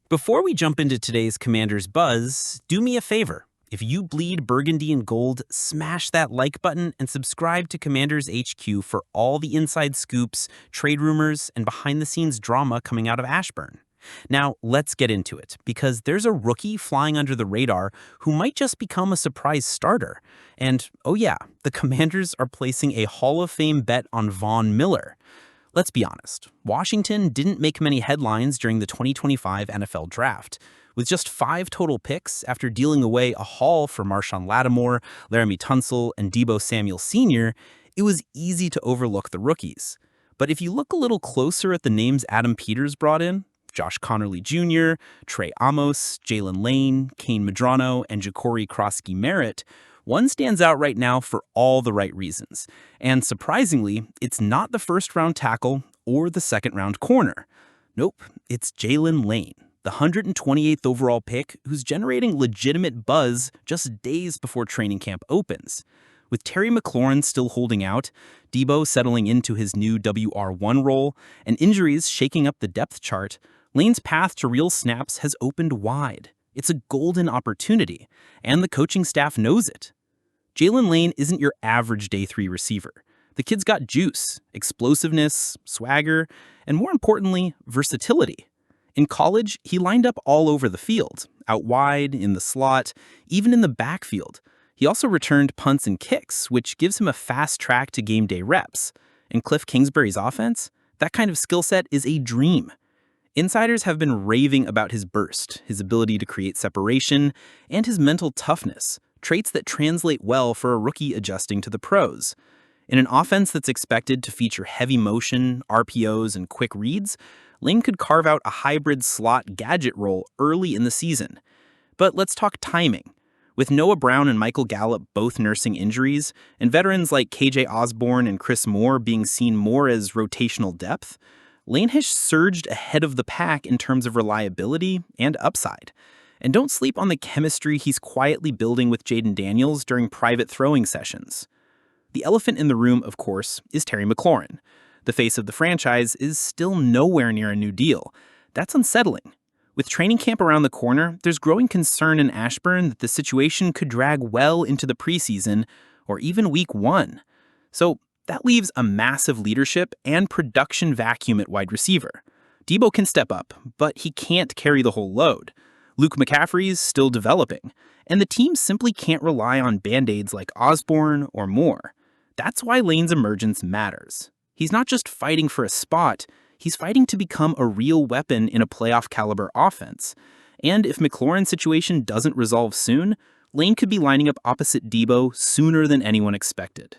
Before we jump into today's Commander's Buzz, do me a favor. If you bleed burgundy and gold, smash that like button and subscribe to Commander's HQ for all the inside scoops, trade rumors, and behind-the-scenes drama coming out of Ashburn. Now, let's get into it, because there's a rookie flying under the radar who might just become a surprise starter. And, oh yeah, the Commanders are placing a Hall of Fame bet on Von Miller. Let's be honest, Washington didn't make many headlines during the 2025 NFL Draft. With just 5 total picks after dealing away a haul for Marshawn Lattimore, Laramie Tunsil, and Deebo Samuel Sr., it was easy to overlook the rookies. But if you look a little closer at the names Adam Peters brought in, Josh Connerly Jr., Trey Amos, Jalen Lane, Kane Medrano, and Ja'Cory Krosky-Merritt, one stands out right now for all the right reasons. And surprisingly, it's not the first-round tackle or the second-round corner. Nope, it's Jalen Lane, the 128th overall pick who's generating legitimate buzz just days before training camp opens. With Terry McLaurin still holding out, Deebo settling into his new WR1 role, and injuries shaking up the depth chart, Lane's path to real snaps has opened wide. It's a golden opportunity, and the coaching staff knows it. Jalen Lane isn't your average day 3 receiver. The kid's got juice, explosiveness, swagger, and more importantly, versatility. In college, he lined up all over the field, out wide, in the slot, even in the backfield. He also returned punts and kicks, which gives him a fast track to game day reps. In Cliff Kingsbury's offense, that kind of skill set is a dream. Insiders have been raving about his burst, his ability to create separation, and his mental toughness, traits that translate well for a rookie adjusting to the pros. In an offense that's expected to feature heavy motion, RPOs, and quick reads, Lane could carve out a hybrid slot gadget role early in the season. But let's talk timing. With Noah Brown and Michael Gallup both nursing injuries, and veterans like KJ Osborne and Chris Moore being seen more as rotational depth, Lane has surged ahead of the pack in terms of reliability and upside. And don't sleep on the chemistry he's quietly building with Jaden Daniels during private throwing sessions. The elephant in the room, of course, is Terry McLaurin. The face of the franchise is still nowhere near a new deal. That's unsettling. With training camp around the corner, there's growing concern in Ashburn that the situation could drag well into the preseason or even week 1. So that leaves a massive leadership and production vacuum at wide receiver. Deebo can step up, but he can't carry the whole load. Luke McCaffrey's still developing, and the team simply can't rely on band-aids like Osborne or Moore. That's why Lane's emergence matters. He's not just fighting for a spot, he's fighting to become a real weapon in a playoff-caliber offense. And if McLaurin's situation doesn't resolve soon, Lane could be lining up opposite Deebo sooner than anyone expected.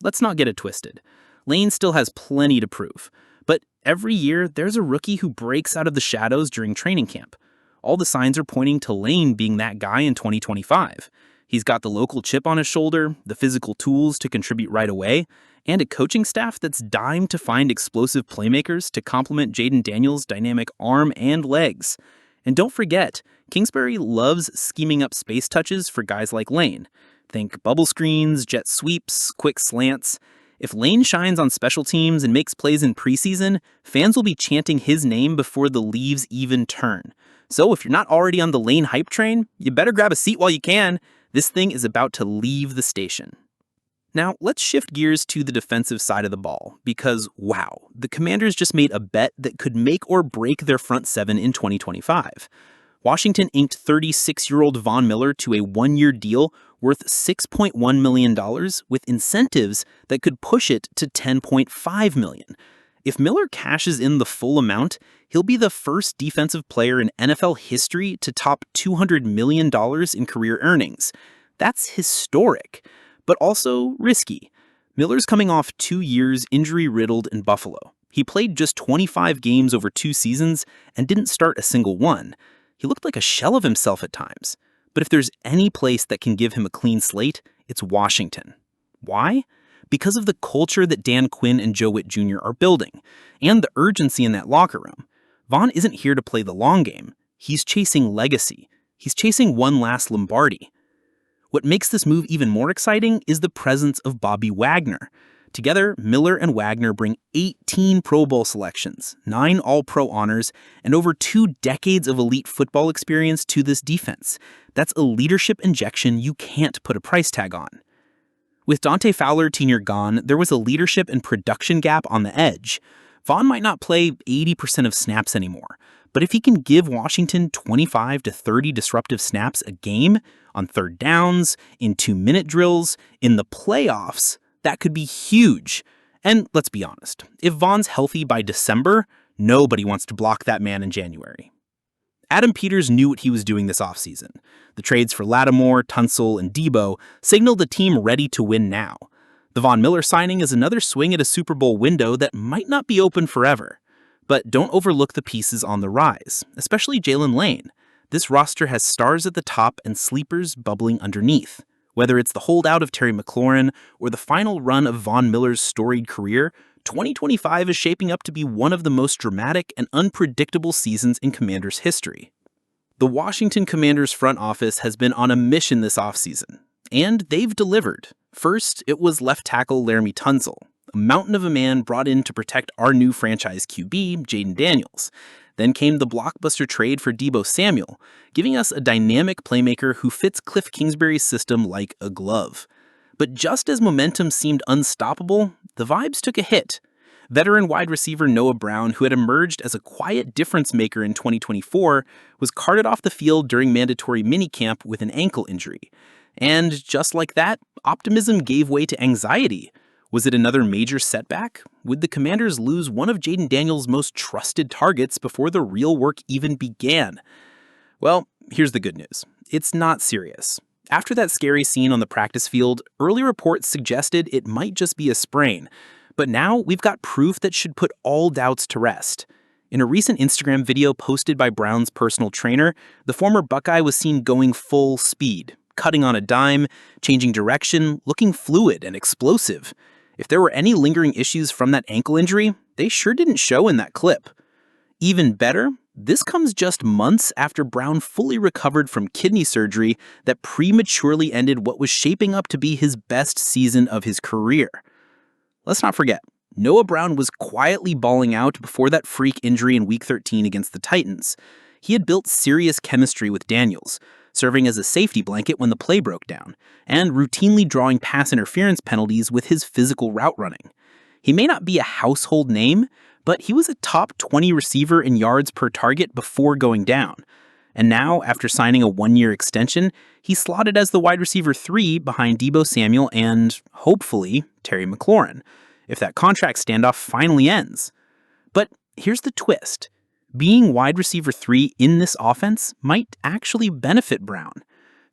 Let's not get it twisted. Lane still has plenty to prove, but every year there's a rookie who breaks out of the shadows during training camp. All the signs are pointing to Lane being that guy in 2025. He's got the local chip on his shoulder, the physical tools to contribute right away, and a coaching staff that's dying to find explosive playmakers to complement Jaden Daniels' dynamic arm and legs. And don't forget, Kingsbury loves scheming up space touches for guys like Lane. Think bubble screens, jet sweeps, quick slants. If Lane shines on special teams and makes plays in preseason, fans will be chanting his name before the leaves even turn. So if you're not already on the Lane hype train, you better grab a seat while you can. This thing is about to leave the station. Now, let's shift gears to the defensive side of the ball, because wow, the Commanders just made a bet that could make or break their front 7 in 2025. Washington inked 36-year-old Von Miller to a 1-year deal worth $6.1 million with incentives that could push it to $10.5 million. If Miller cashes in the full amount, he'll be the first defensive player in NFL history to top $200 million in career earnings. That's historic, but also risky. Miller's coming off 2 years injury-riddled in Buffalo. He played just 25 games over 2 seasons and didn't start a single one. He looked like a shell of himself at times. But if there's any place that can give him a clean slate, it's Washington. Why? Because of the culture that Dan Quinn and Joe Witt Jr. are building, and the urgency in that locker room. Von isn't here to play the long game. He's chasing legacy. He's chasing one last Lombardi. What makes this move even more exciting is the presence of Bobby Wagner. Together, Miller and Wagner bring 18 Pro Bowl selections, 9 All-Pro honors, and over 2 decades of elite football experience to this defense. That's a leadership injection you can't put a price tag on. With Dante Fowler tenure gone, there was a leadership and production gap on the edge. Vaughn might not play 80% of snaps anymore, but if he can give Washington 25 to 30 disruptive snaps a game, on third downs, in 2-minute drills, in the playoffs, that could be huge. And let's be honest, if Vaughn's healthy by December, nobody wants to block that man in January. Adam Peters knew what he was doing this offseason. The trades for Lattimore, Tunsil, and Debo signaled a team ready to win now. The Von Miller signing is another swing at a Super Bowl window that might not be open forever. But don't overlook the pieces on the rise, especially Jalen Lane. This roster has stars at the top and sleepers bubbling underneath. Whether it's the holdout of Terry McLaurin or the final run of Von Miller's storied career, 2025 is shaping up to be one of the most dramatic and unpredictable seasons in Commanders history. The Washington Commanders front office has been on a mission this offseason, and they've delivered. First, it was left tackle Laramie Tunsil, a mountain of a man brought in to protect our new franchise QB, Jaden Daniels. Then came the blockbuster trade for Debo Samuel, giving us a dynamic playmaker who fits Cliff Kingsbury's system like a glove. But just as momentum seemed unstoppable, the vibes took a hit. Veteran wide receiver Noah Brown, who had emerged as a quiet difference maker in 2024, was carted off the field during mandatory minicamp with an ankle injury. And just like that, optimism gave way to anxiety. Was it another major setback? Would the Commanders lose one of Jaden Daniels' most trusted targets before the real work even began? Well, here's the good news. It's not serious. After that scary scene on the practice field, early reports suggested it might just be a sprain. But now we've got proof that should put all doubts to rest. In a recent Instagram video posted by Brown's personal trainer, the former Buckeye was seen going full speed, cutting on a dime, changing direction, looking fluid and explosive. If there were any lingering issues from that ankle injury, they sure didn't show in that clip. Even better, this comes just months after Brown fully recovered from kidney surgery that prematurely ended what was shaping up to be his best season of his career. Let's not forget, Noah Brown was quietly balling out before that freak injury in Week 13 against the Titans. He had built serious chemistry with Daniels, serving as a safety blanket when the play broke down, and routinely drawing pass interference penalties with his physical route running. He may not be a household name, but he was a top 20 receiver in yards per target before going down. And now, after signing a 1-year extension, he's slotted as the wide receiver 3 behind Debo Samuel and, hopefully, Terry McLaurin, if that contract standoff finally ends. But here's the twist. Being wide receiver 3 in this offense might actually benefit Brown.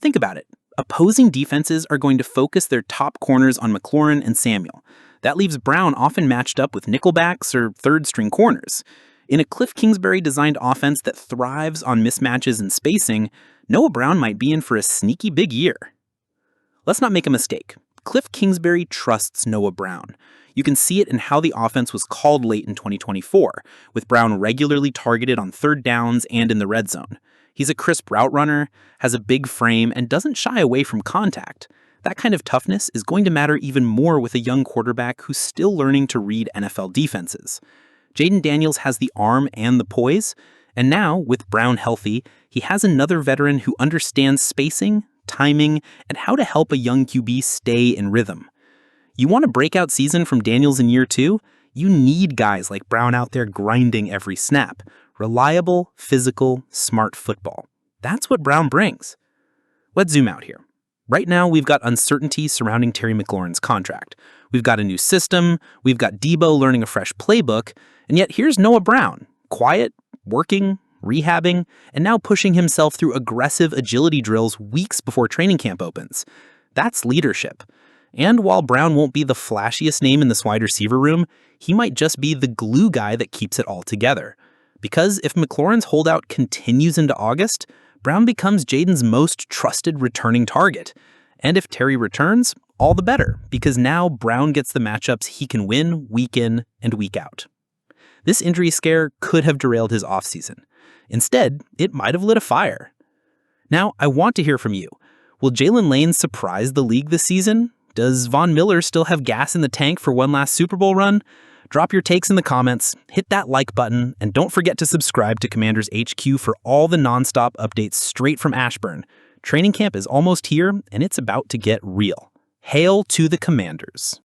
Think about it. Opposing defenses are going to focus their top corners on McLaurin and Samuel. That leaves Brown often matched up with nickelbacks or third-string corners. In a Cliff Kingsbury-designed offense that thrives on mismatches and spacing, Noah Brown might be in for a sneaky big year. Let's not make a mistake. Cliff Kingsbury trusts Noah Brown. You can see it in how the offense was called late in 2024, with Brown regularly targeted on third downs and in the red zone. He's a crisp route runner, has a big frame, and doesn't shy away from contact. That kind of toughness is going to matter even more with a young quarterback who's still learning to read NFL defenses. Jaden Daniels has the arm and the poise, and now, with Brown healthy, he has another veteran who understands spacing, timing, and how to help a young QB stay in rhythm. You want a breakout season from Daniels in year 2? You need guys like Brown out there grinding every snap. Reliable, physical, smart football. That's what Brown brings. Let's zoom out here. Right now, we've got uncertainty surrounding Terry McLaurin's contract. We've got a new system, we've got Debo learning a fresh playbook, and yet here's Noah Brown, quiet, working, rehabbing, and now pushing himself through aggressive agility drills weeks before training camp opens. That's leadership. And while Brown won't be the flashiest name in this wide receiver room, he might just be the glue guy that keeps it all together. Because if McLaurin's holdout continues into August, Brown becomes Jaden's most trusted returning target. And if Terry returns, all the better, because now Brown gets the matchups he can win week in and week out. This injury scare could have derailed his offseason. Instead, it might have lit a fire. Now, I want to hear from you. Will Jalen Lane surprise the league this season? Does Von Miller still have gas in the tank for one last Super Bowl run? Drop your takes in the comments, hit that like button, and don't forget to subscribe to Commanders HQ for all the nonstop updates straight from Ashburn. Training camp is almost here, and it's about to get real. Hail to the Commanders.